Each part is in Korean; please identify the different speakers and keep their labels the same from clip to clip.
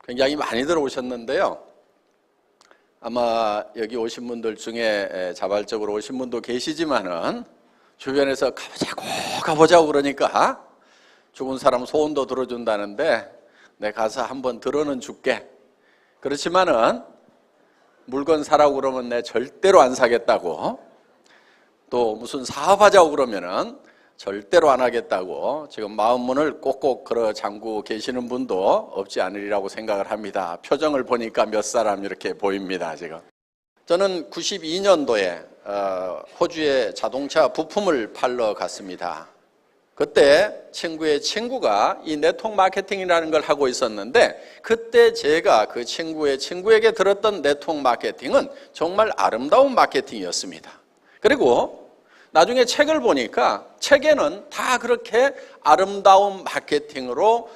Speaker 1: 굉장히 많이 들어오셨는데요. 아마 여기 오신 분들 중에 자발적으로 오신 분도 계시지만은 주변에서 가보자고 그러니까 죽은 사람 소원도 들어준다는데 내 가서 한번 들어는 줄게. 그렇지만은 물건 사라고 그러면 내 절대로 안 사겠다고, 또 무슨 사업하자고 그러면은 절대로 안 하겠다고 지금 마음문을 꼭꼭 걸어 잠그고 계시는 분도 없지 않으리라고 생각을 합니다. 표정을 보니까 몇 사람 이렇게 보입니다. 지금 저는 92년도에 호주에 자동차 부품을 팔러 갔습니다. 그때 친구의 친구가 이 네트워크 마케팅이라는 걸 하고 있었는데, 그때 제가 그 친구에게 들었던 네트워크 마케팅은 정말 아름다운 마케팅이었습니다. 그리고 나중에 책을 보니까 책에는 다 그렇게 아름다운 마케팅으로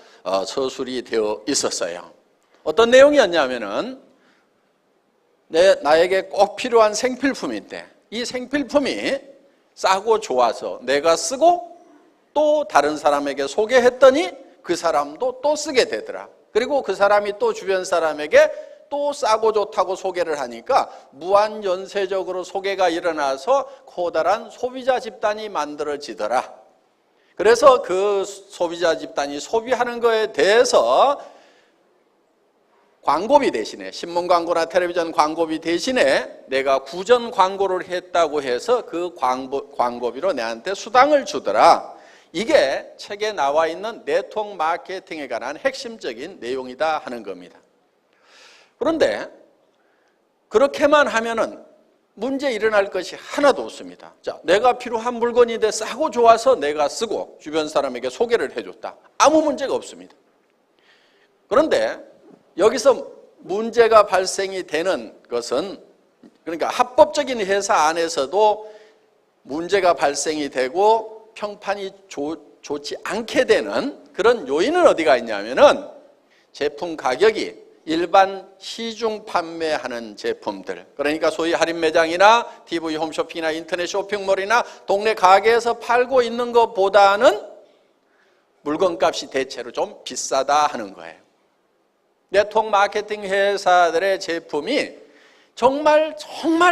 Speaker 1: 서술이 되어 있었어요. 어떤 내용이었냐면은 나에게 꼭 필요한 생필품인데 이 생필품이 싸고 좋아서 내가 쓰고 또 다른 사람에게 소개했더니 그 사람도 또 쓰게 되더라. 그리고 그 사람이 또 주변 사람에게 또 싸고 좋다고 소개를 하니까 무한연쇄적으로 소개가 일어나서 커다란 소비자 집단이 만들어지더라. 그래서 그 소비자 집단이 소비하는 거에 대해서 광고비 대신에, 신문 광고나 텔레비전 광고비 대신에 내가 구전 광고를 했다고 해서 그 광고비로 내한테 수당을 주더라. 이게 책에 나와 있는 네트워크 마케팅에 관한 핵심적인 내용이다 하는 겁니다. 그런데 그렇게만 하면은 문제 일어날 것이 하나도 없습니다. 자, 내가 필요한 물건인데 싸고 좋아서 내가 쓰고 주변 사람에게 소개를 해줬다. 아무 문제가 없습니다. 그런데 여기서 문제가 발생이 되는 것은, 그러니까 합법적인 회사 안에서도 문제가 발생이 되고 평판이 좋지 않게 되는 그런 요인은 어디가 있냐면은 제품 가격이 일반 시중 판매하는 제품들, 그러니까 소위 할인 매장이나 TV 홈쇼핑이나 인터넷 쇼핑몰이나 동네 가게에서 팔고 있는 것보다는 물건값이 대체로 좀 비싸다 하는 거예요. 네트워크 마케팅 회사들의 제품이 정말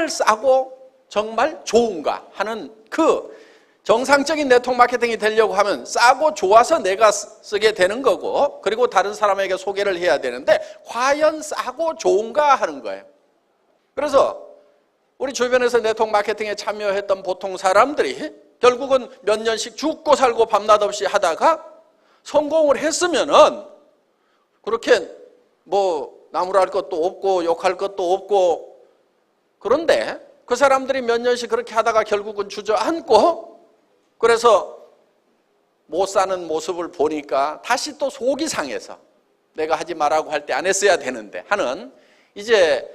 Speaker 1: 싸고 정말 좋은가 하는 그 정상적인 네트워크 마케팅이 되려고 하면 싸고 좋아서 내가 쓰게 되는 거고, 그리고 다른 사람에게 소개를 해야 되는데 과연 싸고 좋은가 하는 거예요. 그래서 우리 주변에서 네트워크 마케팅에 참여했던 보통 사람들이 결국은 몇 년씩 죽고 살고 밤낮 없이 하다가 성공을 했으면은 그렇게 뭐 나무랄 것도 없고 욕할 것도 없고, 그런데 그 사람들이 몇 년씩 그렇게 하다가 결국은 주저앉고 그래서 못 사는 모습을 보니까 다시 또 속이 상해서 내가 하지 말라고 할 때 안 했어야 되는데 하는, 이제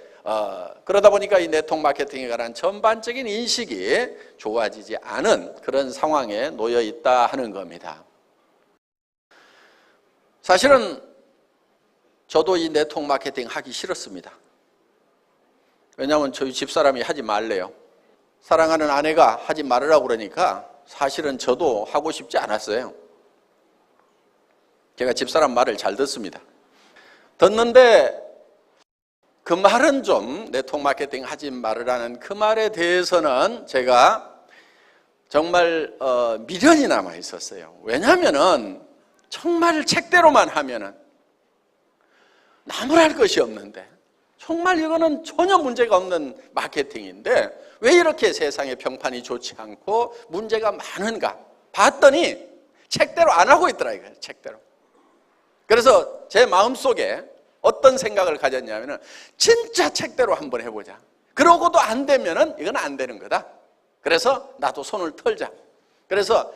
Speaker 1: 그러다 보니까 이 네트워크 마케팅에 관한 전반적인 인식이 좋아지지 않은 그런 상황에 놓여 있다 하는 겁니다. 사실은 저도 이 네트워크 마케팅 하기 싫었습니다. 왜냐하면 저희 집사람이 하지 말래요. 사랑하는 아내가 하지 말으라고 그러니까 사실은 저도 하고 싶지 않았어요. 제가 집사람 말을 잘 듣습니다. 듣는데 그 말은 좀 네트워크 마케팅 하지 말으라는 그 말에 대해서는 제가 정말 미련이 남아 있었어요. 왜냐하면은 정말 책대로만 하면은 나무랄 것이 없는데, 정말 이거는 전혀 문제가 없는 마케팅인데 왜 이렇게 세상의 평판이 좋지 않고 문제가 많은가 봤더니 책대로 안 하고 있더라 이거예요. 책대로. 그래서 제 마음속에 어떤 생각을 가졌냐면은 진짜 책대로 한번 해보자. 그러고도 안 되면은 이건 안 되는 거다. 그래서 나도 손을 털자. 그래서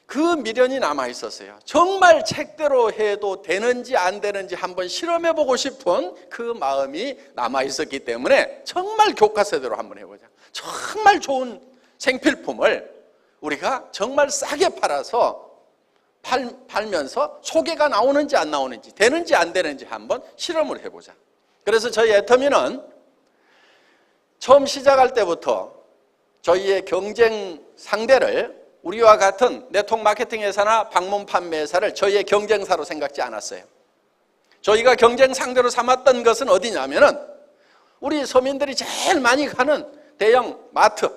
Speaker 1: 그 미련이 남아 있었어요. 정말 책대로 해도 되는지 안 되는지 한번 실험해보고 싶은 그 마음이 남아 있었기 때문에 정말 교과서대로 한번 해보자. 정말 좋은 생필품을 우리가 정말 싸게 팔아서 팔면서 소개가 나오는지 안 나오는지, 되는지 안 되는지 한번 실험을 해보자. 그래서 저희 애터미는 처음 시작할 때부터 저희의 경쟁 상대를 우리와 같은 네트워크 마케팅 회사나 방문 판매 회사를 저희의 경쟁사로 생각지 않았어요. 저희가 경쟁 상대로 삼았던 것은 어디냐면은 우리 서민들이 제일 많이 가는 대형 마트,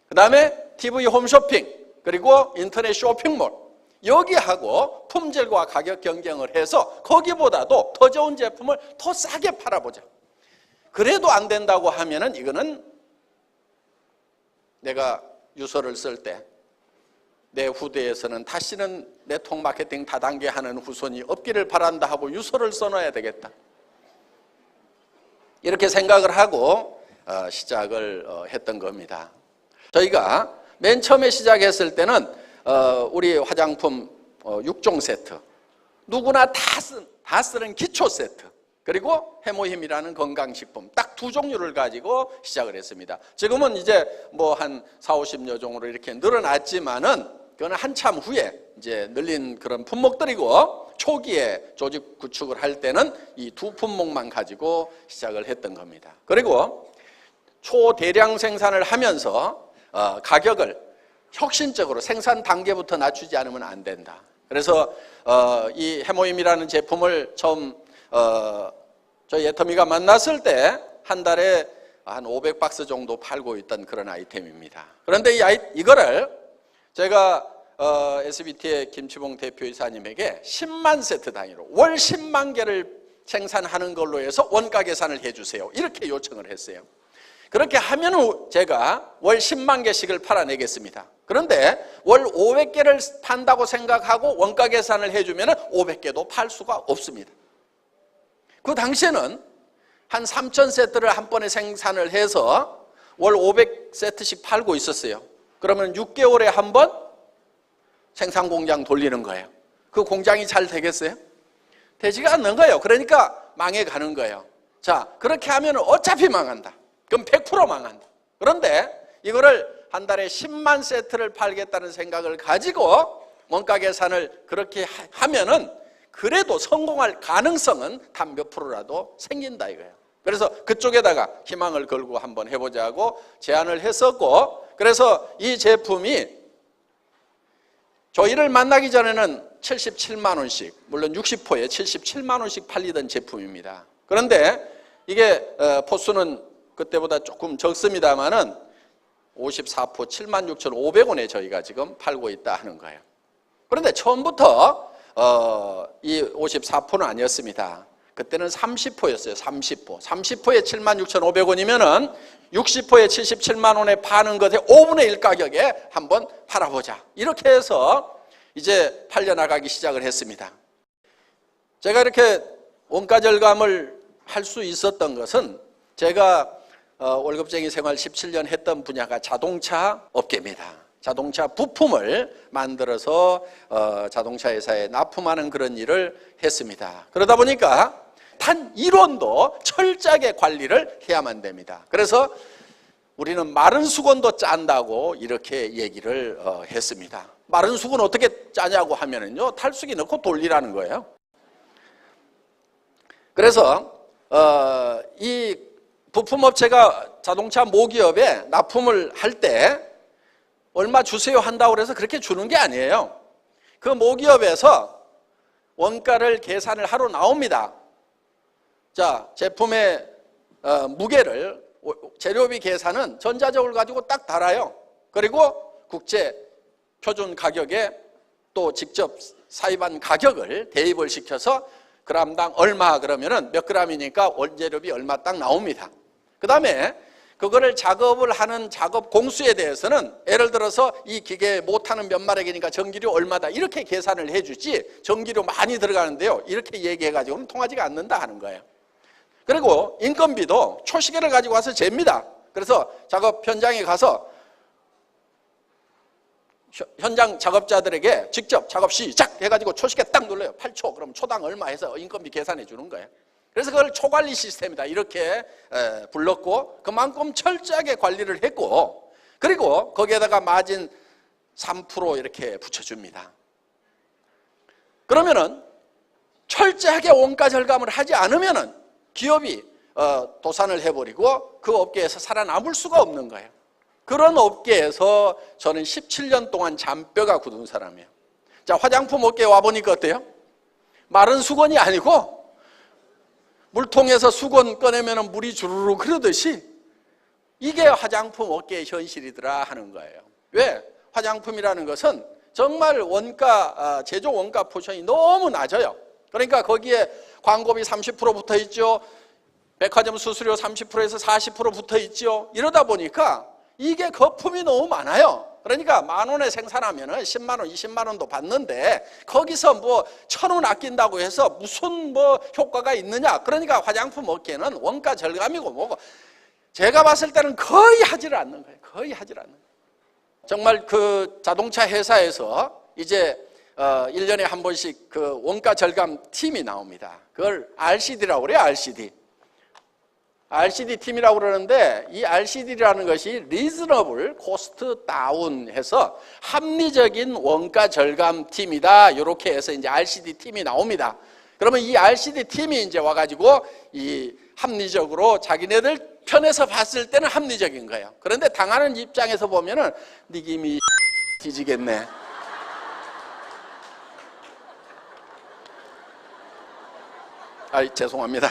Speaker 1: 그 다음에 TV 홈쇼핑, 그리고 인터넷 쇼핑몰, 여기하고 품질과 가격 경쟁을 해서 거기보다도 더 좋은 제품을 더 싸게 팔아보자. 그래도 안 된다고 하면은 이거는 내가 유서를 쓸 때 내 후대에서는 다시는 네트워크 마케팅 다단계 하는 후손이 없기를 바란다 하고 유서를 써놔야 되겠다. 이렇게 생각을 하고 시작을 했던 겁니다. 저희가 맨 처음에 시작했을 때는 우리 화장품 6종 세트, 누구나 다 쓰는 기초 세트, 그리고 해모힘이라는 건강식품 딱 두 종류를 가지고 시작을 했습니다. 지금은 이제 뭐 한 40-50여 종으로 이렇게 늘어났지만은 그건 한참 후에 이제 늘린 그런 품목들이고, 초기에 조직 구축을 할 때는 이 두 품목만 가지고 시작을 했던 겁니다. 그리고 초대량 생산을 하면서 가격을 혁신적으로 생산 단계부터 낮추지 않으면 안 된다. 그래서 이 해모임이라는 제품을 처음 저희 애터미가 만났을 때 한 달에 한 500박스 정도 팔고 있던 그런 아이템입니다. 그런데 이거를 제가 SBT의 김치봉 대표이사님에게 10만 세트 단위로 월 10만 개를 생산하는 걸로 해서 원가 계산을 해주세요, 이렇게 요청을 했어요. 그렇게 하면 제가 월 10만 개씩을 팔아내겠습니다. 그런데 월 500개를 판다고 생각하고 원가 계산을 해주면 500개도 팔 수가 없습니다. 그 당시에는 한 3,000세트를 한 번에 생산을 해서 월 500세트씩 팔고 있었어요. 그러면 6개월에 한 번 생산 공장 돌리는 거예요. 그 공장이 잘 되겠어요? 되지가 않는 거예요. 그러니까 망해가는 거예요. 자, 그렇게 하면 어차피 망한다. 그럼 100% 망한다. 그런데 이거를 한 달에 10만 세트를 팔겠다는 생각을 가지고 원가 계산을 그렇게 하면은 그래도 성공할 가능성은 단 몇 프로라도 생긴다 이거예요. 그래서 그쪽에다가 희망을 걸고 한번 해보자고 제안을 했었고, 그래서 이 제품이 저희를 만나기 전에는 77만 원씩, 물론 60포에 77만 원씩 팔리던 제품입니다. 그런데 이게 포수는 그때보다 조금 적습니다만은 54포 76,500원에 저희가 지금 팔고 있다 하는 거예요. 그런데 처음부터 이 54포는 아니었습니다. 그때는 30포였어요. 30포에 76,500원이면은 60포에 77만 원에 파는 것의 5분의 1 가격에 한번 팔아보자. 이렇게 해서 이제 팔려나가기 시작을 했습니다. 제가 이렇게 원가 절감을 할 수 있었던 것은 제가 월급쟁이 생활 17년 했던 분야가 자동차 업계입니다. 자동차 부품을 만들어서 자동차 회사에 납품하는 그런 일을 했습니다. 그러다 보니까 단 1원도 철저하게 관리를 해야만 됩니다. 그래서 우리는 마른 수건도 짠다고 이렇게 얘기를 했습니다. 마른 수건 어떻게 짜냐고 하면은요, 탈수기 넣고 돌리라는 거예요. 그래서 이 부품업체가 자동차 모기업에 납품을 할 때 얼마 주세요 한다고 해서 그렇게 주는 게 아니에요. 그 모기업에서 원가를 계산을 하러 나옵니다. 자, 제품의 무게를, 재료비 계산은 전자적으로 가지고 딱 달아요. 그리고 국제 표준 가격에 또 직접 사입한 가격을 대입을 시켜서 그람당 얼마 그러면은 몇 그램이니까 원재료비 얼마 딱 나옵니다. 그 다음에 그거를 작업을 하는 작업 공수에 대해서는 예를 들어서 이 기계 못하는 몇 마력이니까 전기료 얼마다 이렇게 계산을 해주지, 전기료 많이 들어가는데요, 이렇게 얘기해가지고는 통하지가 않는다 하는 거예요. 그리고 인건비도 초시계를 가지고 와서 잽니다. 그래서 작업 현장에 가서 현장 작업자들에게 직접 작업 시작 해가지고 초시계 딱 눌러요. 8초. 그럼 초당 얼마 해서 인건비 계산해 주는 거예요. 그래서 그걸 초관리 시스템이다 이렇게 불렀고, 그만큼 철저하게 관리를 했고, 그리고 거기에다가 마진 3% 이렇게 붙여줍니다. 그러면은 철저하게 원가 절감을 하지 않으면은 기업이 도산을 해버리고 그 업계에서 살아남을 수가 없는 거예요. 그런 업계에서 저는 17년 동안 잔뼈가 굳은 사람이에요. 자, 화장품 업계에 와보니까 어때요? 마른 수건이 아니고 물통에서 수건 꺼내면 물이 주르르 흐르듯이 이게 화장품 업계의 현실이더라 하는 거예요. 왜? 화장품이라는 것은 정말 원가, 제조 원가 포션이 너무 낮아요. 그러니까 거기에 광고비 30% 붙어 있죠. 백화점 수수료 30%에서 40% 붙어 있죠. 이러다 보니까 이게 거품이 너무 많아요. 그러니까 10,000원에 생산하면 10만 원, 20만 원도 받는데 거기서 뭐 1,000원 아낀다고 해서 무슨 뭐 효과가 있느냐. 그러니까 화장품 업계는 원가 절감이고 뭐고 제가 봤을 때는 거의 하지를 않는 거예요. 거의 하지를 않는 거예요. 정말 그 자동차 회사에서 이제 1년에 한 번씩 그 원가 절감 팀이 나옵니다. 그걸 RCD라고 그래요. RCD 팀이라고 그러는데 이 RCD라는 것이 Reasonable Cost Down 해서 합리적인 원가 절감 팀이다. 이렇게 해서 이제 RCD 팀이 나옵니다. 그러면 이 RCD 팀이 이제 와가지고 이 합리적으로 자기네들 편에서 봤을 때는 합리적인 거예요. 그런데 당하는 입장에서 보면은 니김이 뒤지겠네. 죄송합니다.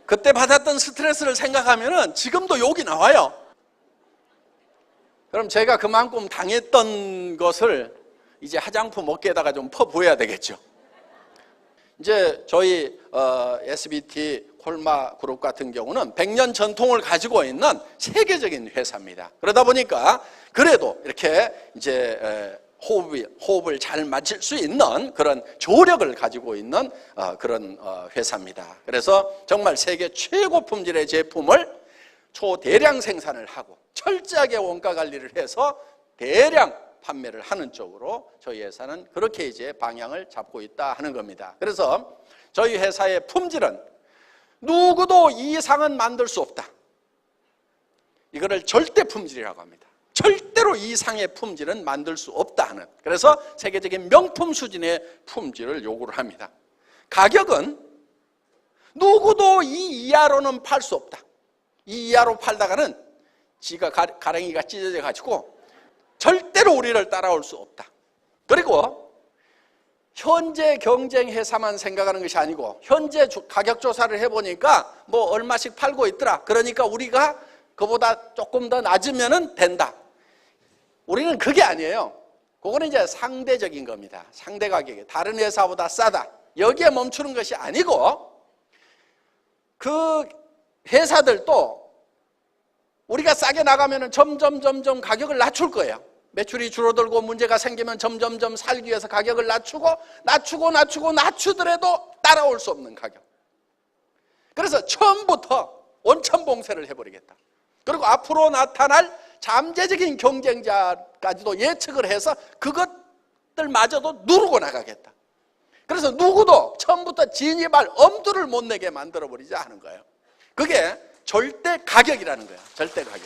Speaker 1: 그때 받았던 스트레스를 생각하면은 지금도 욕이 나와요. 그럼 제가 그만큼 당했던 것을 이제 화장품 업계에다가 좀 퍼부어야 되겠죠. 이제 저희 SBT 콜마 그룹 같은 경우는 100년 전통을 가지고 있는 세계적인 회사입니다. 그러다 보니까 그래도 이렇게 이제 호흡을 잘 맞출 수 있는 그런 조력을 가지고 있는 그런 회사입니다. 그래서 정말 세계 최고 품질의 제품을 초대량 생산을 하고 철저하게 원가 관리를 해서 대량 판매를 하는 쪽으로 저희 회사는 그렇게 이제 방향을 잡고 있다 하는 겁니다. 그래서 저희 회사의 품질은 누구도 이 이상은 만들 수 없다. 이거를 절대 품질이라고 합니다. 절대로 이 이상의 품질은 만들 수 없다 하는. 그래서 세계적인 명품 수준의 품질을 요구를 합니다. 가격은 누구도 이 이하로는 팔 수 없다. 이 이하로 팔다가는 지가 가랭이가 찢어져 가지고 절대로 우리를 따라올 수 없다. 그리고 현재 경쟁 회사만 생각하는 것이 아니고 현재 가격 조사를 해보니까 뭐 얼마씩 팔고 있더라. 그러니까 우리가 그보다 조금 더 낮으면 된다. 우리는 그게 아니에요. 그거는 이제 상대적인 겁니다. 상대 가격이 다른 회사보다 싸다. 여기에 멈추는 것이 아니고 그 회사들도 우리가 싸게 나가면 점점 가격을 낮출 거예요. 매출이 줄어들고 문제가 생기면 점점 살기 위해서 가격을 낮추더라도 따라올 수 없는 가격. 그래서 처음부터 원천봉쇄를 해버리겠다. 그리고 앞으로 나타날 잠재적인 경쟁자까지도 예측을 해서 그것들마저도 누르고 나가겠다. 그래서 누구도 처음부터 진입할 엄두를 못 내게 만들어버리자 하는 거예요. 그게 절대 가격이라는 거예요. 절대 가격.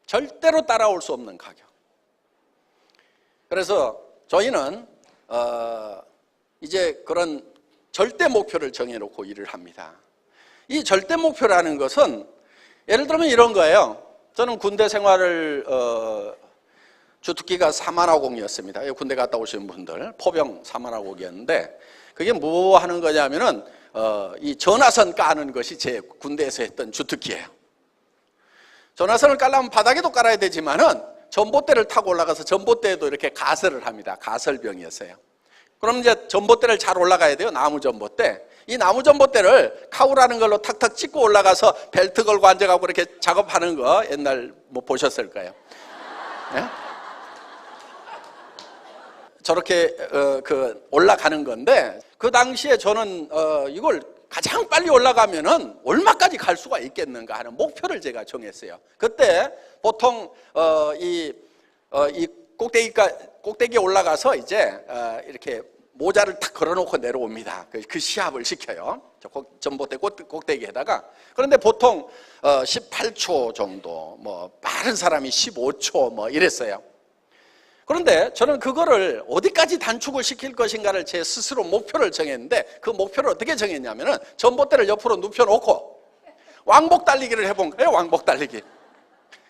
Speaker 1: 절대로 따라올 수 없는 가격. 그래서 저희는 이제 그런 절대 목표를 정해놓고 일을 합니다. 이 절대 목표라는 것은 예를 들면 이런 거예요. 저는 군대 생활을 주특기가 사만화공이었습니다. 군대 갔다 오신 분들 포병 사만화공이었는데 그게 뭐 하는 거냐면은 이 전화선 까는 것이 제 군대에서 했던 주특기예요. 전화선을 깔려면 바닥에도 깔아야 되지만은 전봇대를 타고 올라가서 전봇대에도 이렇게 가설을 합니다. 가설병이었어요. 그럼 이제 전봇대를 잘 올라가야 돼요. 나무 전봇대. 이 나무 전봇대를 카우라는 걸로 탁탁 찍고 올라가서 벨트 걸고 앉아가고 이렇게 작업하는 거 옛날 뭐 보셨을 거예요. 네? 저렇게 올라가는 건데 그 당시에 저는 이걸 가장 빨리 올라가면은 얼마까지 갈 수가 있겠는가 하는 목표를 제가 정했어요. 그때 보통 이 꼭대기에 올라가서 이제 이렇게 모자를 탁 걸어놓고 내려옵니다. 그 시합을 시켜요. 전봇대 꼭대기에다가. 그런데 보통 18초 정도, 뭐 빠른 사람이 15초 뭐 이랬어요. 그런데 저는 그거를 어디까지 단축을 시킬 것인가를 제 스스로 목표를 정했는데 그 목표를 어떻게 정했냐면은 전봇대를 옆으로 눕혀놓고 왕복 달리기를 해본 거예요. 왕복 달리기.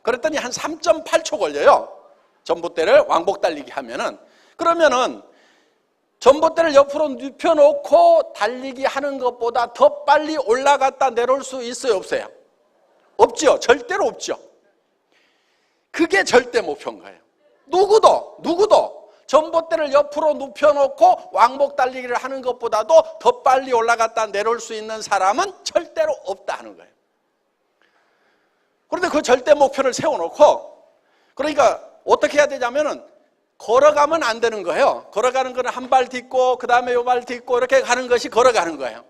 Speaker 1: 그랬더니 한 3.8초 걸려요. 전봇대를 왕복 달리기 하면은. 그러면은 전봇대를 옆으로 눕혀놓고 달리기 하는 것보다 더 빨리 올라갔다 내려올 수 있어요, 없어요? 없죠. 절대로 없죠. 그게 절대 목표인 거예요. 누구도 전봇대를 옆으로 눕혀놓고 왕복 달리기를 하는 것보다도 더 빨리 올라갔다 내려올 수 있는 사람은 절대로 없다 하는 거예요. 그런데 그 절대 목표를 세워놓고, 그러니까 어떻게 해야 되냐면은 걸어가면 안 되는 거예요. 걸어가는 거는 한 발 딛고 그 다음에 요 발 딛고 이렇게 가는 것이 걸어가는 거예요.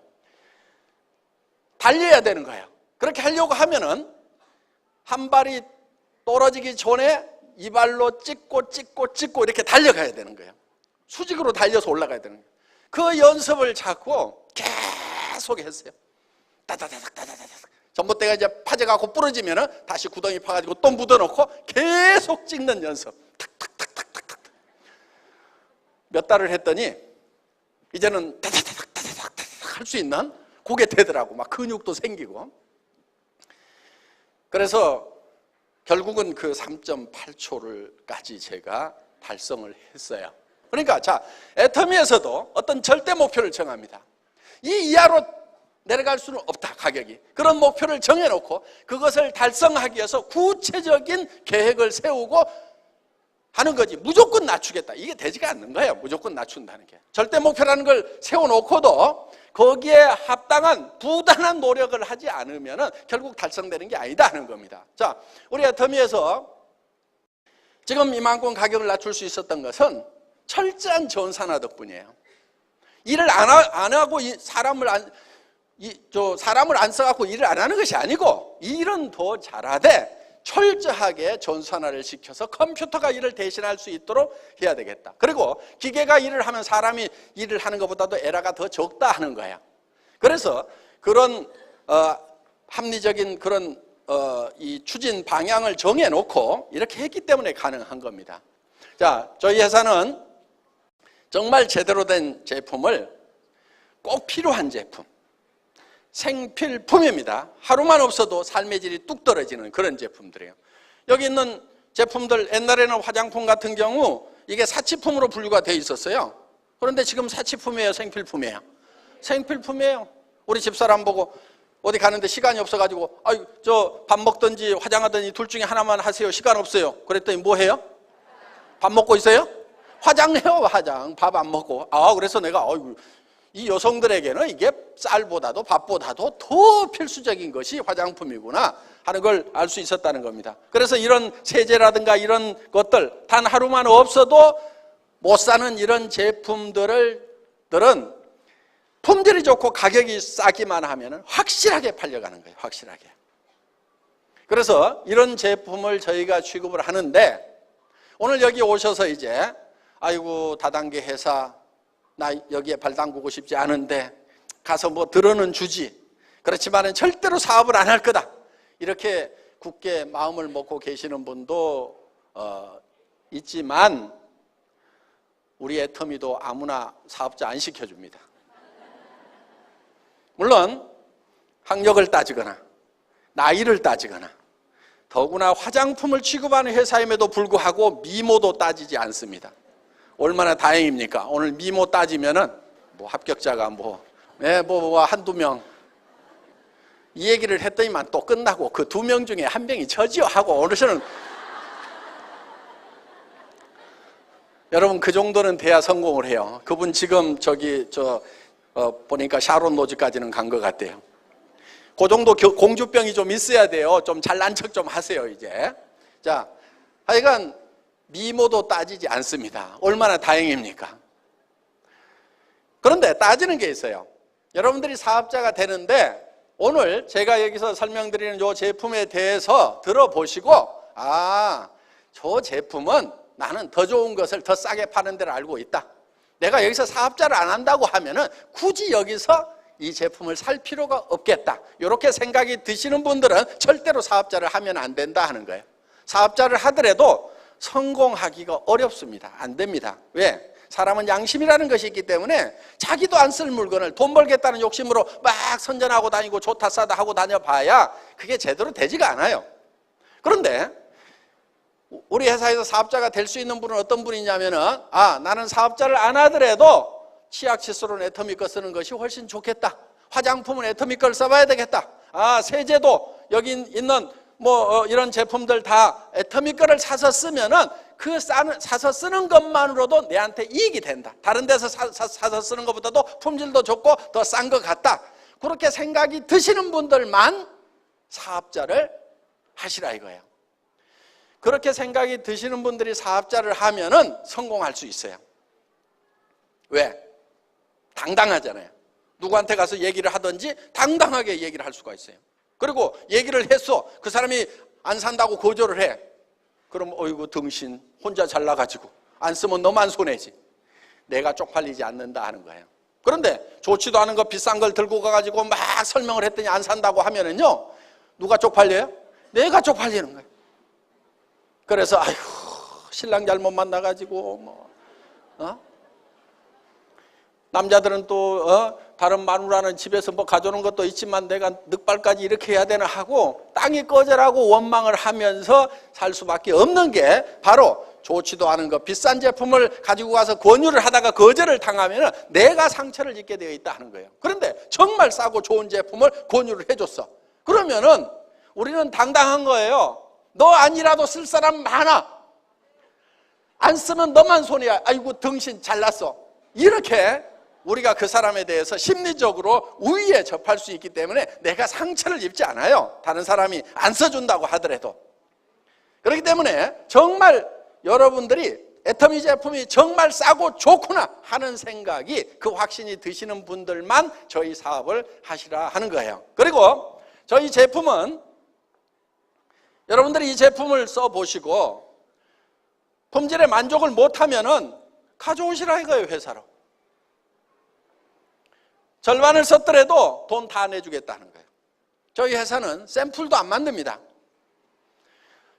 Speaker 1: 달려야 되는 거예요. 그렇게 하려고 하면은 한 발이 떨어지기 전에 이 발로 찍고 이렇게 달려가야 되는 거예요. 수직으로 달려서 올라가야 되는 거예요. 그 연습을 자꾸 계속 했어요. 따다다닥 전봇대가 이제 파져가고 부러지면은 다시 구덩이 파가지고 또 묻어놓고 계속 찍는 연습. 탁탁탁탁탁탁. 몇 달을 했더니 이제는 따다다닥 할 수 있는 그게 되더라고. 막 근육도 생기고. 그래서 결국은 그 3.8초를까지 제가 달성을 했어요. 그러니까 자, 애터미에서도 어떤 절대 목표를 정합니다. 이 이하로 내려갈 수는 없다, 가격이. 그런 목표를 정해놓고 그것을 달성하기 위해서 구체적인 계획을 세우고 하는 거지. 무조건 낮추겠다, 이게 되지가 않는 거예요. 무조건 낮춘다는 게. 절대 목표라는 걸 세워놓고도 거기에 합당한 부단한 노력을 하지 않으면 결국 달성되는 게 아니다 하는 겁니다. 자, 우리 애터미에서 지금 이만큼 가격을 낮출 수 있었던 것은 철저한 전산화 덕분이에요. 일을 안 하고 사람을 안 써갖고 일을 안 하는 것이 아니고, 일은 더 잘하되 철저하게 전산화를 시켜서 컴퓨터가 일을 대신할 수 있도록 해야 되겠다. 그리고 기계가 일을 하면 사람이 일을 하는 것보다도 에러가 더 적다 하는 거야. 그래서 그런 합리적인 그런 이 추진 방향을 정해놓고 이렇게 했기 때문에 가능한 겁니다. 자, 저희 회사는 정말 제대로 된 제품을, 꼭 필요한 제품, 생필품입니다. 하루만 없어도 삶의 질이 뚝 떨어지는 그런 제품들이에요. 여기 있는 제품들, 옛날에는 화장품 같은 경우 이게 사치품으로 분류가 돼 있었어요. 그런데 지금 사치품이에요, 생필품이에요? 생필품이에요. 우리 집사람 보고 어디 가는데 시간이 없어가지고, 아유, 저 밥 먹든지 화장하든지 둘 중에 하나만 하세요, 시간 없어요. 그랬더니 뭐 해요? 밥 먹고 있어요? 화장해요, 화장. 밥 안 먹고. 그래서 내가 이 여성들에게는 이게 쌀보다도 밥보다도 더 필수적인 것이 화장품이구나 하는 걸 알 수 있었다는 겁니다. 그래서 이런 세제라든가 이런 것들 단 하루만 없어도 못 사는 이런 제품들은 품질이 좋고 가격이 싸기만 하면 확실하게 팔려가는 거예요, 확실하게. 그래서 이런 제품을 저희가 취급을 하는데, 오늘 여기 오셔서 이제 아이고 다단계 회사 나 여기에 발 담그고 싶지 않은데 가서 뭐 들어는 주지, 그렇지만은 절대로 사업을 안 할 거다, 이렇게 굳게 마음을 먹고 계시는 분도 있지만, 우리 애터미도 아무나 사업자 안 시켜줍니다. 물론 학력을 따지거나 나이를 따지거나, 더구나 화장품을 취급하는 회사임에도 불구하고 미모도 따지지 않습니다. 얼마나 다행입니까? 오늘 미모 따지면은 뭐 합격자가 한두 명, 이 얘기를 했더니만 또 끝나고 그 2명 중에 1명이 저지요 하고 어르신은 여러분 그 정도는 돼야 성공을 해요. 그분 지금 보니까 샤론 로즈까지는 간 것 같아요. 그 정도 공주병이 좀 있어야 돼요. 좀 잘난 척 좀 하세요, 이제. 자, 하여간 미모도 따지지 않습니다. 얼마나 다행입니까? 그런데 따지는 게 있어요. 여러분들이 사업자가 되는데 오늘 제가 여기서 설명드리는 이 제품에 대해서 들어보시고, 저 제품은 나는 더 좋은 것을 더 싸게 파는 데를 알고 있다. 내가 여기서 사업자를 안 한다고 하면은 굳이 여기서 이 제품을 살 필요가 없겠다, 이렇게 생각이 드시는 분들은 절대로 사업자를 하면 안 된다 하는 거예요. 사업자를 하더라도 성공하기가 어렵습니다. 안 됩니다. 왜? 사람은 양심이라는 것이 있기 때문에 자기도 안 쓸 물건을 돈 벌겠다는 욕심으로 막 선전하고 다니고 좋다 싸다 하고 다녀봐야 그게 제대로 되지가 않아요. 그런데 우리 회사에서 사업자가 될 수 있는 분은 어떤 분이냐면은, 나는 사업자를 안 하더라도 치약 칫솔은 애터미 거 쓰는 것이 훨씬 좋겠다. 화장품은 애터미 걸 써봐야 되겠다. 세제도 여기 있는 이런 제품들 다 애터미 거를 사서 쓰면은 사서 쓰는 것만으로도 내한테 이익이 된다. 다른 데서 사서 쓰는 것보다도 품질도 좋고 더 싼 것 같다. 그렇게 생각이 드시는 분들만 사업자를 하시라 이거예요. 그렇게 생각이 드시는 분들이 사업자를 하면은 성공할 수 있어요. 왜? 당당하잖아요. 누구한테 가서 얘기를 하든지 당당하게 얘기를 할 수가 있어요. 그리고 얘기를 했어. 그 사람이 안 산다고 거절을 해. 그럼 어이구 등신 혼자 잘나가지고 안 쓰면 너만 손해지. 내가 쪽팔리지 않는다 하는 거예요. 그런데 좋지도 않은 거 비싼 걸 들고 가가지고 막 설명을 했더니 안 산다고 하면은요, 누가 쪽팔려요? 내가 쪽팔리는 거예요. 그래서 아이고 신랑 잘못 만나가지고 남자들은 또 다른 마누라는 집에서 가져오는 것도 있지만 내가 늑발까지 이렇게 해야 되나 하고 땅이 꺼져라고 원망을 하면서 살 수밖에 없는 게 바로 좋지도 않은 거 비싼 제품을 가지고 가서 권유를 하다가 거절을 당하면 내가 상처를 입게 되어 있다 하는 거예요. 그런데 정말 싸고 좋은 제품을 권유를 해줬어. 그러면은 우리는 당당한 거예요. 너 아니라도 쓸 사람 많아. 안 쓰면 너만 손해야. 아이고 등신 잘났어. 이렇게 우리가 그 사람에 대해서 심리적으로 우위에 접할 수 있기 때문에 내가 상처를 입지 않아요. 다른 사람이 안 써준다고 하더라도. 그렇기 때문에 정말 여러분들이 애터미 제품이 정말 싸고 좋구나 하는 생각이 그 확신이 드시는 분들만 저희 사업을 하시라 하는 거예요. 그리고 저희 제품은 여러분들이 이 제품을 써보시고 품질에 만족을 못하면은 가져오시라 이거예요, 회사로. 절반을 썼더라도 돈 다 내주겠다는 거예요. 저희 회사는 샘플도 안 만듭니다.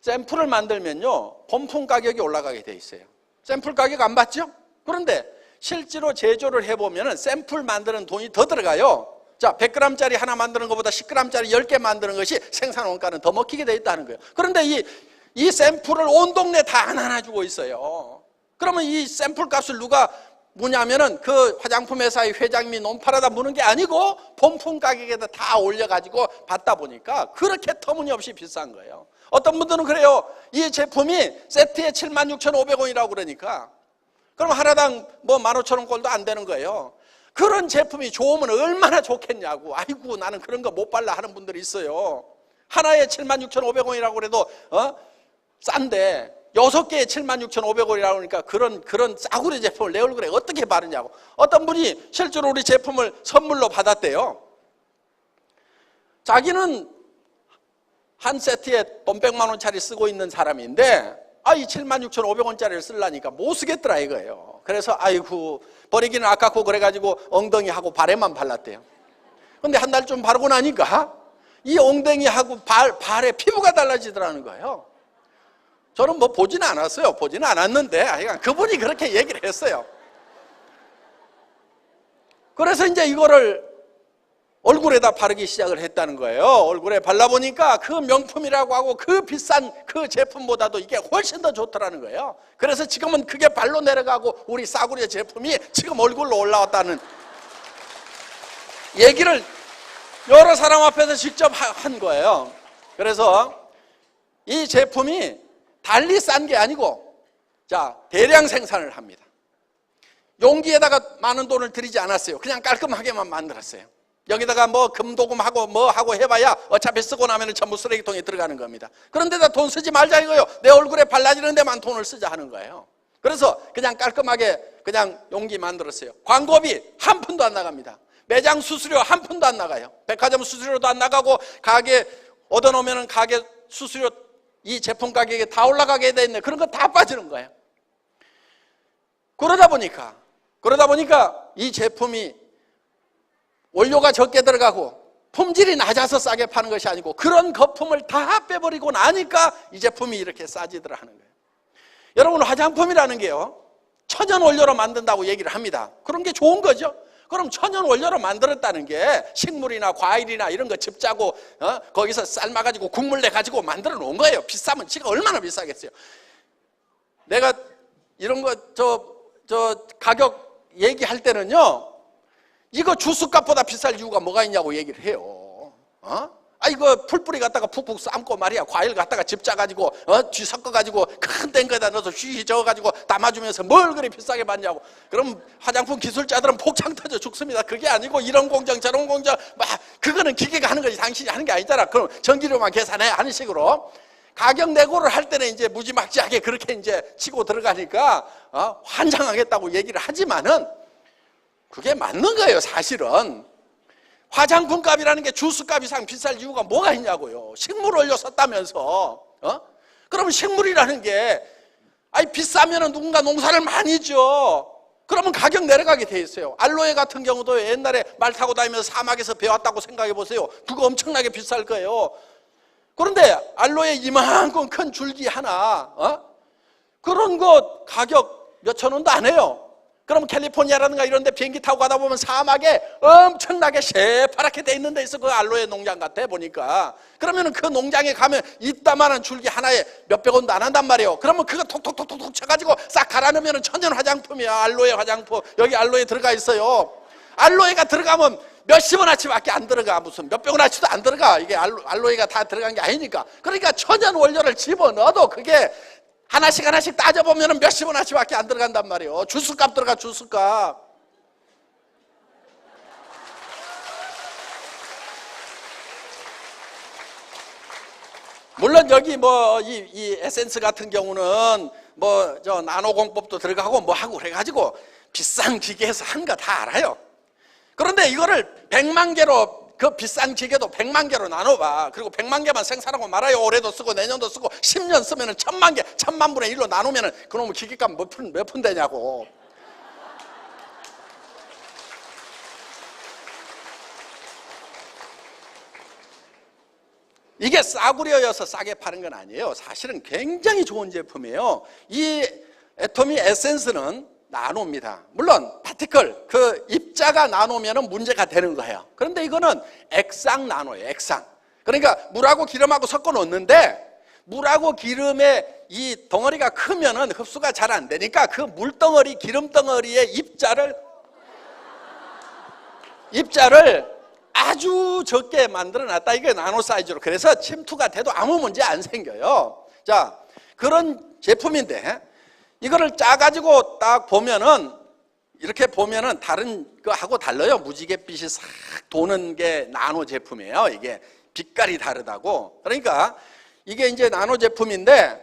Speaker 1: 샘플을 만들면요, 본품 가격이 올라가게 돼 있어요. 샘플 가격 안 받죠? 그런데 실제로 제조를 해보면 샘플 만드는 돈이 더 들어가요. 자, 100g짜리 하나 만드는 것보다 10g짜리 10개 만드는 것이 생산 원가는 더 먹히게 돼 있다는 거예요. 그런데 이 샘플을 온 동네 다 하나 주고 있어요. 그러면 이 샘플 값을 누가 무냐면은 그 화장품 회사의 회장님이 논팔아다 무는 게 아니고 본품 가격에다 다 올려가지고 받다 보니까 그렇게 터무니없이 비싼 거예요. 어떤 분들은 그래요. 이 제품이 세트에 76,500원이라고 그러니까 그럼 하나당 15,000원 꼴도 안 되는 거예요. 그런 제품이 좋으면 얼마나 좋겠냐고. 아이고 나는 그런 거 못 발라 하는 분들이 있어요. 하나에 76,500원이라고 그래도 싼데 6개에 76,500원이라고 하니까 그런 싸구려 제품을 내 얼굴에 어떻게 바르냐고. 어떤 분이 실제로 우리 제품을 선물로 받았대요. 자기는 한 세트에 돈 100만 원짜리 쓰고 있는 사람인데 이 76,500원짜리를 쓰려니까 못 쓰겠더라 이거예요. 그래서 아이고 버리기는 아깝고 그래가지고 엉덩이하고 발에만 발랐대요. 근데 한 달 좀 바르고 나니까 이 엉덩이하고 발에 피부가 달라지더라는 거예요. 저는 보지는 않았어요. 보지는 않았는데 그분이 그렇게 얘기를 했어요. 그래서 이제 이거를 얼굴에다 바르기 시작을 했다는 거예요. 얼굴에 발라보니까 그 명품이라고 하고 그 비싼 그 제품보다도 이게 훨씬 더 좋더라는 거예요. 그래서 지금은 그게 발로 내려가고 우리 싸구려 제품이 지금 얼굴로 올라왔다는 얘기를 여러 사람 앞에서 직접 한 거예요. 그래서 이 제품이 달리 싼 게 아니고 대량 생산을 합니다. 용기에다가 많은 돈을 들이지 않았어요. 그냥 깔끔하게만 만들었어요. 여기다가 금도금하고 하고 해봐야 어차피 쓰고 나면 전부 쓰레기통에 들어가는 겁니다. 그런데다 돈 쓰지 말자 이거예요. 내 얼굴에 발라지는 데만 돈을 쓰자 하는 거예요. 그래서 그냥 깔끔하게 그냥 용기 만들었어요. 광고비 한 푼도 안 나갑니다. 매장 수수료 한 푼도 안 나가요. 백화점 수수료도 안 나가고 가게 얻어놓으면 가게 수수료 이 제품 가격에 다 올라가게 돼 있네. 그런 거 다 빠지는 거예요. 그러다 보니까 이 제품이 원료가 적게 들어가고 품질이 낮아서 싸게 파는 것이 아니고 그런 거품을 다 빼버리고 나니까 이 제품이 이렇게 싸지더라 하는 거예요. 여러분 화장품이라는 게요 천연 원료로 만든다고 얘기를 합니다. 그런 게 좋은 거죠. 그럼 천연 원료로 만들었다는 게 식물이나 과일이나 이런 거 즙 짜고 거기서 삶아가지고 국물 내가지고 만들어 놓은 거예요. 비싸면 지가 얼마나 비싸겠어요. 내가 이런 거 가격 얘기할 때는요, 이거 주스값보다 비쌀 이유가 뭐가 있냐고 얘기를 해요. 이거 풀뿌리 갖다가 푹푹 삶고 말이야, 과일 갖다가 즙 짜가지고 쥐 섞어가지고 큰 땡거에다 넣어서 쥐 저어가지고 담아주면서 뭘 그리 비싸게 받냐고. 그럼 화장품 기술자들은 폭창 터져 죽습니다. 그게 아니고 이런 공정 저런 공정 그거는 기계가 하는 거지 당신이 하는 게 아니잖아. 그럼 전기료만 계산해 하는 식으로 가격 내고를 할 때는 이제 무지막지하게 그렇게 이제 치고 들어가니까 환장하겠다고 얘기를 하지만은 그게 맞는 거예요. 사실은 화장품 값이라는 게 주스 값 이상 비쌀 이유가 뭐가 있냐고요. 식물 원료 썼다면서. 그러면 식물이라는 게 비싸면 누군가 농사를 많이 지어. 그러면 가격 내려가게 돼 있어요. 알로에 같은 경우도 옛날에 말 타고 다니면서 사막에서 배웠다고 생각해 보세요. 그거 엄청나게 비쌀 거예요. 그런데 알로에 이만큼 큰 줄기 하나 그런 거 가격 몇천 원도 안 해요. 그럼 캘리포니아라든가 이런 데 비행기 타고 가다 보면 사막에 엄청나게 새파랗게 돼 있는 데 있어. 그 알로에 농장 같아 보니까. 그러면 그 농장에 가면 이따만한 줄기 하나에 몇백 원도 안 한단 말이에요. 그러면 그거 톡톡톡톡 쳐가지고 싹 갈아넣으면 천연 화장품이야. 알로에 화장품. 여기 알로에 들어가 있어요. 알로에가 들어가면 몇십 원어치밖에 안 들어가. 무슨 몇백 원어치도 안 들어가. 이게 알로에가 다 들어간 게 아니니까. 그러니까 천연 원료를 집어넣어도 그게 하나씩 따져보면 몇십 원어치밖에 안 들어간단 말이에요. 주스값 들어가, 주스값. 물론 여기 이 에센스 같은 경우는 나노 공법도 들어가고 하고 그래가지고 비싼 기계에서 한 거 다 알아요. 그런데 이거를 100만 개로 그 비싼 기계도 100만 개로 나눠봐. 그리고 100만 개만 생산하고 말아요. 올해도 쓰고 내년도 쓰고 10년 쓰면 1000만 개, 1000만 분의 1로 나누면 그놈의 기계값 몇 푼 되냐고. 이게 싸구려여서 싸게 파는 건 아니에요. 사실은 굉장히 좋은 제품이에요. 이 애토미 에센스는 나노입니다. 물론 파티클, 그 입자가 나노면 문제가 되는 거예요. 그런데 이거는 액상 나노예요. 액상. 그러니까 물하고 기름하고 섞어 놓는데 물하고 기름의 이 덩어리가 크면은 흡수가 잘 안 되니까 그 물덩어리, 기름덩어리의 입자를 아주 적게 만들어 놨다. 이게 나노 사이즈로. 그래서 침투가 돼도 아무 문제 안 생겨요. 자, 그런 제품인데 이거를 짜가지고 딱 보면은 이렇게 보면은 다른 거하고 달라요. 무지갯빛이 싹 도는 게 나노 제품이에요. 이게 빛깔이 다르다고. 그러니까 이게 이제 나노 제품인데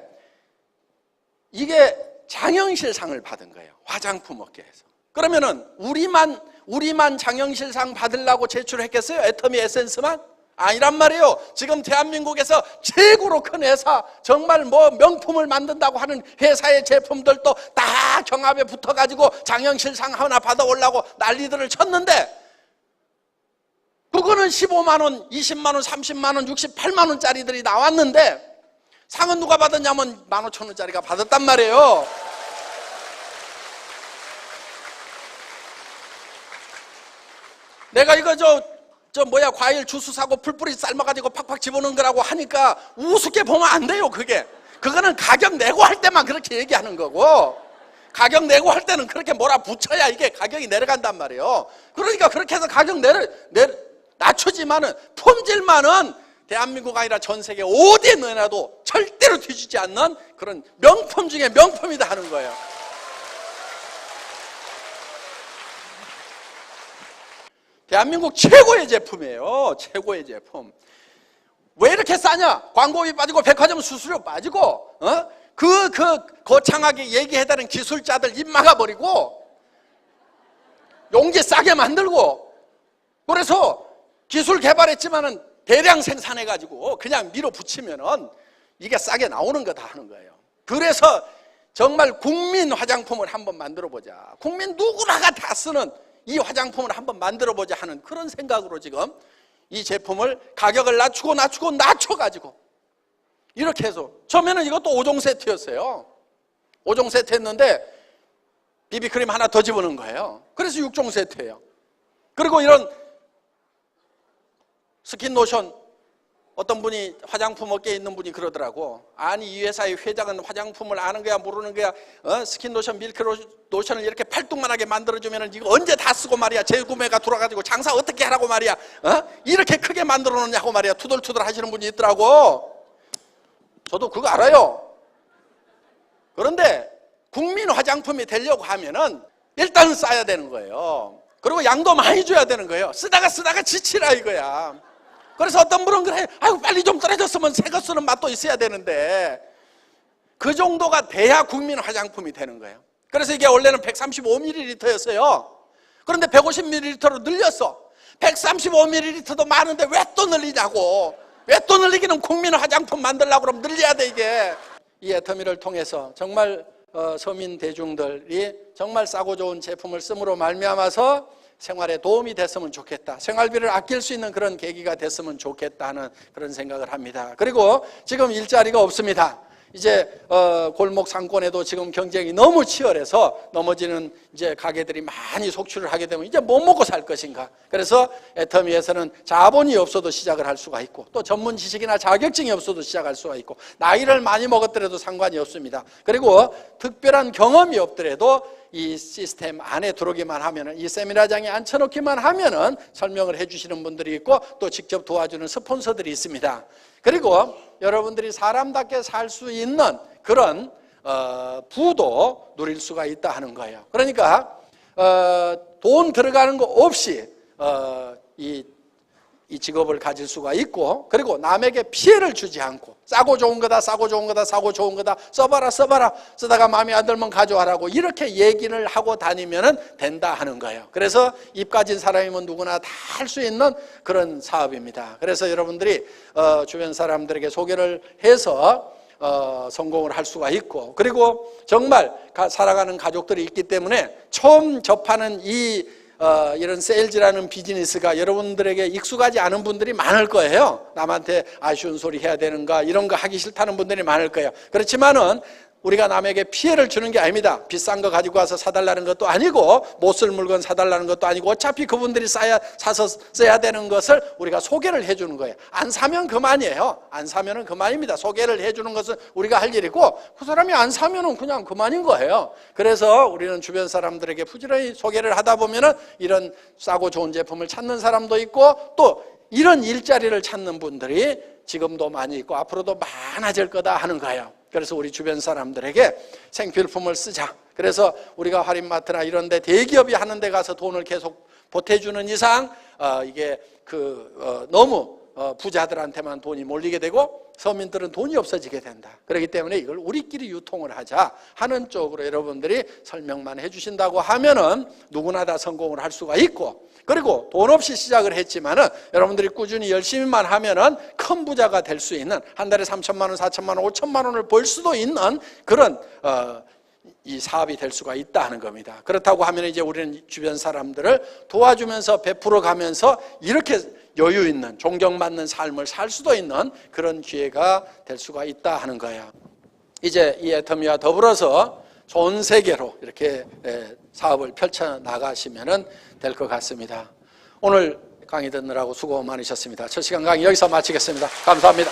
Speaker 1: 이게 장영실상을 받은 거예요. 화장품 업계에서. 그러면은 우리만 장영실상 받으려고 제출했겠어요? 애터미 에센스만? 아니란 말이에요. 지금 대한민국에서 최고로 큰 회사, 정말 명품을 만든다고 하는 회사의 제품들도 다 경합에 붙어가지고 장영실상 하나 받아오려고 난리들을 쳤는데 그거는 15만 원, 20만 원, 30만 원, 68만 원짜리들이 나왔는데 상은 누가 받았냐면 15,000원짜리가 받았단 말이에요. 내가 이거 과일 주스 사고 풀뿌리 삶아가지고 팍팍 집어넣은 거라고 하니까 우습게 보면 안 돼요. 그거는 가격 내고 할 때만 그렇게 얘기하는 거고, 가격 내고 할 때는 그렇게 뭐라 붙여야 이게 가격이 내려간단 말이에요. 그러니까 그렇게 해서 가격 낮추지만은 품질만은 대한민국 아니라 전 세계 어디에 넣어놔도 절대로 뒤지지 않는 그런 명품 중에 명품이다 하는 거예요. 대한민국 최고의 제품이에요. 최고의 제품. 왜 이렇게 싸냐? 광고비 빠지고 백화점 수수료 빠지고 거창하게 얘기해다는 기술자들 입 막아버리고 용기 싸게 만들고, 그래서 기술 개발했지만은 대량 생산해가지고 그냥 밀어붙이면은 이게 싸게 나오는 거다 하는 거예요. 그래서 정말 국민 화장품을 한번 만들어보자. 국민 누구나가 다 쓰는 이 화장품을 한번 만들어보자 하는 그런 생각으로 지금 이 제품을 가격을 낮춰가지고 이렇게 해서, 처음에는 이것도 5종 세트였어요. 5종 세트 했는데 비비크림 하나 더 집어넣은 거예요. 그래서 6종 세트예요. 그리고 이런 스킨로션, 어떤 분이 화장품 업계에 있는 분이 그러더라고. 아니, 이 회사의 회장은 화장품을 아는 거야 모르는 거야, 스킨로션, 밀크로션을 이렇게 팔뚝만하게 만들어주면 이거 언제 다 쓰고 말이야, 재구매가 들어가지고 장사 어떻게 하라고 말이야, 이렇게 크게 만들어 놓냐고 말이야, 투덜투덜 하시는 분이 있더라고. 저도 그거 알아요. 그런데 국민 화장품이 되려고 하면은 일단은 싸야 되는 거예요. 그리고 양도 많이 줘야 되는 거예요. 쓰다가 지치라 이거야. 그래서 어떤 분은 그래, 아이고 빨리 좀 떨어졌으면 새 거 쓰는 맛도 있어야 되는데, 그 정도가 돼야 국민 화장품이 되는 거예요. 그래서 이게 원래는 135ml였어요. 그런데 150ml로 늘렸어. 135ml도 많은데 왜 또 늘리냐고. 왜 또 늘리기는 국민 화장품 만들려고 그러면 늘려야 돼 이게. 이 애터미를 통해서 정말 서민 대중들이 정말 싸고 좋은 제품을 씀으로 말미암아서 생활에 도움이 됐으면 좋겠다, 생활비를 아낄 수 있는 그런 계기가 됐으면 좋겠다 하는 그런 생각을 합니다. 그리고 지금 일자리가 없습니다. 이제 골목 상권에도 지금 경쟁이 너무 치열해서 넘어지는 이제 가게들이 많이 속출을 하게 되면 이제 못 먹고 살 것인가. 그래서 애터미에서는 자본이 없어도 시작을 할 수가 있고, 또 전문 지식이나 자격증이 없어도 시작할 수가 있고, 나이를 많이 먹었더라도 상관이 없습니다. 그리고 특별한 경험이 없더라도 이 시스템 안에 들어오기만 하면은, 이 세미나장에 앉혀놓기만 하면은 설명을 해주시는 분들이 있고, 또 직접 도와주는 스폰서들이 있습니다. 그리고 여러분들이 사람답게 살 수 있는 그런 부도 누릴 수가 있다 하는 거예요. 그러니까 돈 들어가는 거 없이 이 직업을 가질 수가 있고, 그리고 남에게 피해를 주지 않고, 싸고 좋은 거다, 싸고 좋은 거다, 싸고 좋은 거다, 써봐라, 쓰다가 마음에 안 들면 가져와라고 이렇게 얘기를 하고 다니면 된다 하는 거예요. 그래서 입 가진 사람이면 누구나 다 할 수 있는 그런 사업입니다. 그래서 여러분들이 주변 사람들에게 소개를 해서 성공을 할 수가 있고, 그리고 정말 살아가는 가족들이 있기 때문에 처음 접하는 이런 세일즈라는 비즈니스가 여러분들에게 익숙하지 않은 분들이 많을 거예요. 남한테 아쉬운 소리 해야 되는가, 이런 거 하기 싫다는 분들이 많을 거예요. 그렇지만은 우리가 남에게 피해를 주는 게 아닙니다. 비싼 거 가지고 와서 사달라는 것도 아니고, 못 쓸 물건 사달라는 것도 아니고, 어차피 그분들이 사서 써야 되는 것을 우리가 소개를 해주는 거예요. 안 사면 그만이에요. 안 사면은 그만입니다. 소개를 해주는 것은 우리가 할 일이고, 그 사람이 안 사면은 그냥 그만인 거예요. 그래서 우리는 주변 사람들에게 부지런히 소개를 하다 보면은 이런 싸고 좋은 제품을 찾는 사람도 있고, 또 이런 일자리를 찾는 분들이 지금도 많이 있고 앞으로도 많아질 거다 하는 거예요. 그래서 우리 주변 사람들에게 생필품을 쓰자. 그래서 우리가 할인마트나 이런 데 대기업이 하는 데 가서 돈을 계속 보태주는 이상 이게 너무 부자들한테만 돈이 몰리게 되고 서민들은 돈이 없어지게 된다. 그렇기 때문에 이걸 우리끼리 유통을 하자 하는 쪽으로 여러분들이 설명만 해주신다고 하면은 누구나 다 성공을 할 수가 있고, 그리고 돈 없이 시작을 했지만은 여러분들이 꾸준히 열심히만 하면은 큰 부자가 될 수 있는, 한 달에 3천만 원, 4천만 원, 5천만 원을 벌 수도 있는 그런 이 사업이 될 수가 있다 하는 겁니다. 그렇다고 하면 이제 우리는 주변 사람들을 도와주면서 베풀어 가면서 이렇게 여유 있는, 존경받는 삶을 살 수도 있는 그런 기회가 될 수가 있다 하는 거예요. 이제 이 애터미와 더불어서 전 세계로 이렇게 사업을 펼쳐 나가시면 될 것 같습니다. 오늘 강의 듣느라고 수고 많으셨습니다. 첫 시간 강의 여기서 마치겠습니다. 감사합니다.